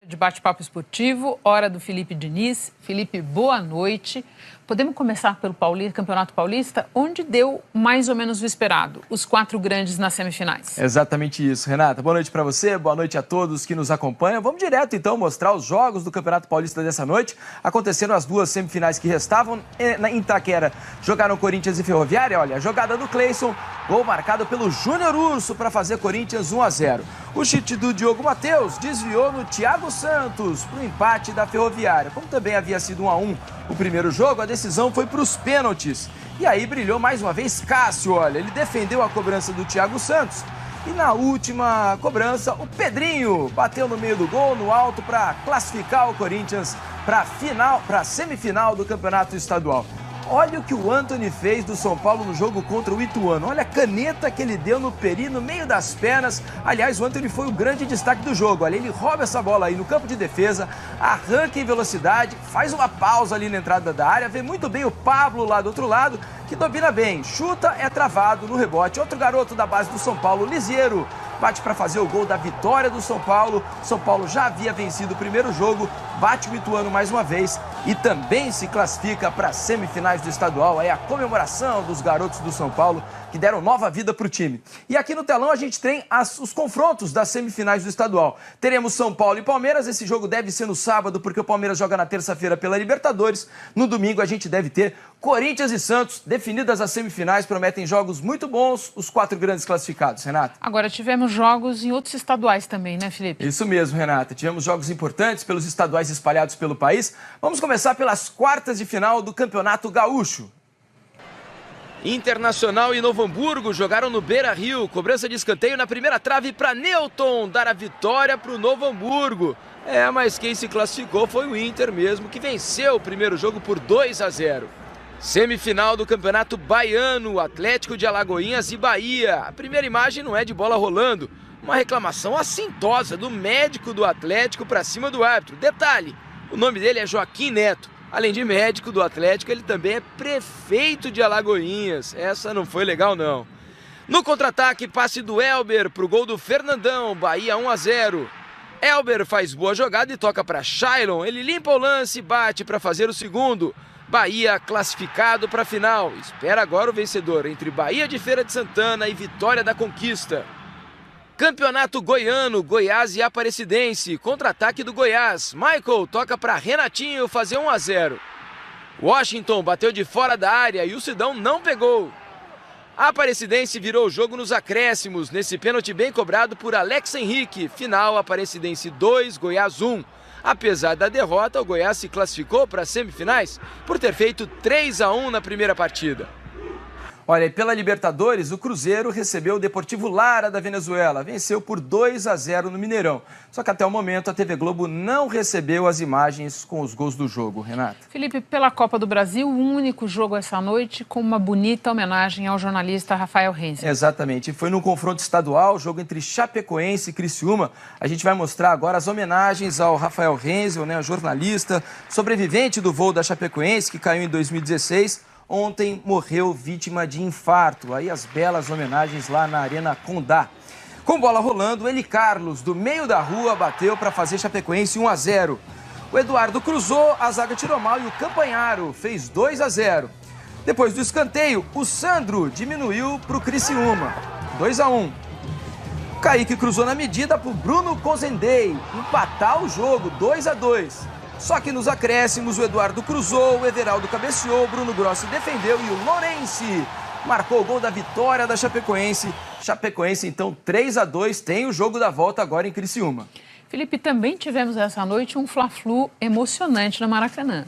De bate-papo esportivo, hora do Felipe Diniz. Felipe, boa noite. Podemos começar pelo Campeonato Paulista, onde deu mais ou menos o esperado, os 4 grandes nas semifinais. Exatamente isso, Renata. Boa noite para você, boa noite a todos que nos acompanham. Vamos direto, então, mostrar os jogos do Campeonato Paulista dessa noite. Aconteceram as 2 semifinais que restavam. Em Itaquera, jogaram Corinthians e Ferroviária. Olha, a jogada do Cleison, gol marcado pelo Júnior Urso para fazer Corinthians 1-0. O chute do Diogo Matheus desviou no Thiago Santos para o empate da Ferroviária. Como também havia sido 1-1 o primeiro jogo, a decisão foi para os pênaltis. E aí brilhou mais uma vez Cássio, olha, ele defendeu a cobrança do Thiago Santos. E na última cobrança, o Pedrinho bateu no meio do gol, no alto, para classificar o Corinthians para a semifinal do Campeonato Estadual. Olha o que o Antony fez do São Paulo no jogo contra o Ituano. Olha a caneta que ele deu no Peri, no meio das pernas. Aliás, o Antony foi o grande destaque do jogo. Olha, ele rouba essa bola aí no campo de defesa, arranca em velocidade, faz uma pausa ali na entrada da área, vê muito bem o Pablo lá do outro lado, que domina bem, chuta, é travado no rebote. Outro garoto da base do São Paulo, Lisieiro, bate para fazer o gol da vitória do São Paulo. São Paulo já havia vencido o primeiro jogo, bate o Ituano mais uma vez e também se classifica para as semifinais do estadual. Aí a comemoração dos garotos do São Paulo que deram nova vida para o time. E aqui no telão a gente tem os confrontos das semifinais do estadual. Teremos São Paulo e Palmeiras. Esse jogo deve ser no sábado, porque o Palmeiras joga na terça-feira pela Libertadores. No domingo a gente deve ter Corinthians e Santos. Definidas as semifinais, prometem jogos muito bons, os 4 grandes classificados, Renata. Agora tivemos jogos em outros estaduais também, né, Felipe? Isso mesmo, Renata. Tivemos jogos importantes pelos estaduais espalhados pelo país. Vamos começar pelas quartas de final do Campeonato Gaúcho. Internacional e Novo Hamburgo jogaram no Beira-Rio. Cobrança de escanteio na primeira trave para Newton dar a vitória para o Novo Hamburgo. Mas quem se classificou foi o Inter mesmo, que venceu o primeiro jogo por 2-0. Semifinal do Campeonato Baiano, Atlético de Alagoinhas e Bahia. A primeira imagem não é de bola rolando, uma reclamação assintosa do médico do Atlético para cima do árbitro. Detalhe, o nome dele é Joaquim Neto. Além de médico do Atlético, ele também é prefeito de Alagoinhas. Essa não foi legal, não. No contra-ataque, passe do Elber para o gol do Fernandão, Bahia 1-0. Elber faz boa jogada e toca para Shailon. Ele limpa o lance e bate para fazer o segundo. Bahia classificado para a final. Espera agora o vencedor entre Bahia de Feira de Santana e Vitória da Conquista. Campeonato Goiano, Goiás e Aparecidense, contra-ataque do Goiás. Michael toca para Renatinho fazer 1-0. Washington bateu de fora da área e o Sidão não pegou. A Aparecidense virou o jogo nos acréscimos, nesse pênalti bem cobrado por Alex Henrique. Final, Aparecidense 2, Goiás 1. Apesar da derrota, o Goiás se classificou para as semifinais por ter feito 3-1 na primeira partida. Olha, e pela Libertadores, o Cruzeiro recebeu o Deportivo Lara da Venezuela. Venceu por 2-0 no Mineirão. Só que até o momento a TV Globo não recebeu as imagens com os gols do jogo, Renata. Felipe, pela Copa do Brasil, um único jogo essa noite com uma bonita homenagem ao jornalista Rafael Renzel. Exatamente. Foi no confronto estadual, jogo entre Chapecoense e Criciúma. A gente vai mostrar agora as homenagens ao Rafael Renzel, né, jornalista, sobrevivente do voo da Chapecoense, que caiu em 2016. Ontem morreu vítima de infarto. Aí as belas homenagens lá na Arena Condá. Com bola rolando, Eli Carlos, do meio da rua, bateu para fazer Chapecoense 1-0. O Eduardo cruzou, a zaga tirou mal e o Campanharo fez 2-0. Depois do escanteio, o Sandro diminuiu para o Criciúma, 2-1. O Kaique cruzou na medida para o Bruno Cozendei empatar o jogo, 2-2. Só que nos acréscimos, o Eduardo cruzou, o Everaldo cabeceou, o Bruno Grossi defendeu e o Lourenço marcou o gol da vitória da Chapecoense. Chapecoense, então, 3-2, tem o jogo da volta agora em Criciúma. Felipe, também tivemos essa noite um Fla-Flu emocionante no Maracanã.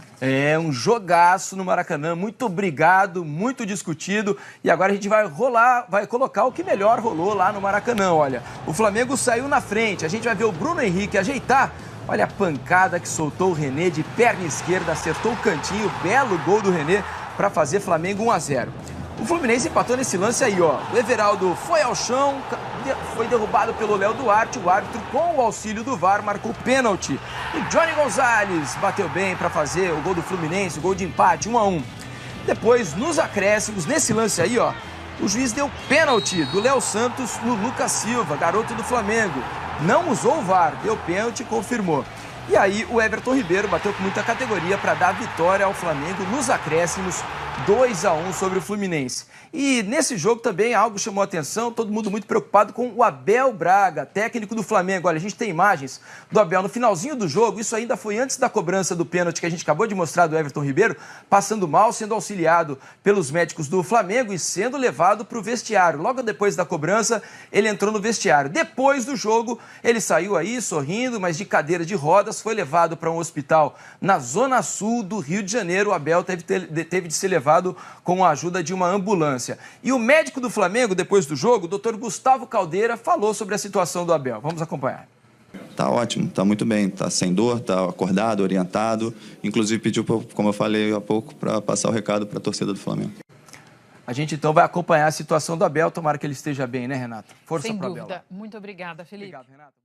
Um jogaço no Maracanã, muito obrigado, muito discutido. E agora a gente vai colocar o que melhor rolou lá no Maracanã, olha. O Flamengo saiu na frente, a gente vai ver o Bruno Henrique ajeitar. Olha a pancada que soltou o René de perna esquerda, acertou o cantinho, belo gol do René para fazer Flamengo 1-0. O Fluminense empatou nesse lance aí, ó. O Everaldo foi ao chão, foi derrubado pelo Léo Duarte, o árbitro com o auxílio do VAR marcou pênalti. E Johnny Gonzalez bateu bem para fazer o gol do Fluminense, o gol de empate, 1-1. Depois, nos acréscimos, nesse lance aí, ó, o juiz deu pênalti do Léo Santos no Lucas Silva, garoto do Flamengo. não usou o VAR, deu pênalti e confirmou. E aí o Everton Ribeiro bateu com muita categoria para dar a vitória ao Flamengo nos acréscimos, 2-1 sobre o Fluminense. E nesse jogo também algo chamou a atenção, todo mundo muito preocupado com o Abel Braga, técnico do Flamengo. Olha, a gente tem imagens do Abel no finalzinho do jogo, isso ainda foi antes da cobrança do pênalti que a gente acabou de mostrar do Everton Ribeiro, passando mal, sendo auxiliado pelos médicos do Flamengo e sendo levado para o vestiário. Logo depois da cobrança, ele entrou no vestiário. Depois do jogo, ele saiu aí sorrindo, mas de cadeira de rodas, foi levado para um hospital na zona sul do Rio de Janeiro. O Abel teve de ser levado com a ajuda de uma ambulância. E o médico do Flamengo, depois do jogo, o doutor Gustavo Caldeira, falou sobre a situação do Abel. Vamos acompanhar. Tá ótimo, tá muito bem, tá sem dor, tá acordado, orientado. Inclusive pediu, como eu falei há pouco, para passar o recado para a torcida do Flamengo. A gente então vai acompanhar a situação do Abel. Tomara que ele esteja bem, né, Renato? Força para o Abel. Sem dúvida. Muito obrigada, Felipe. Obrigado, Renato.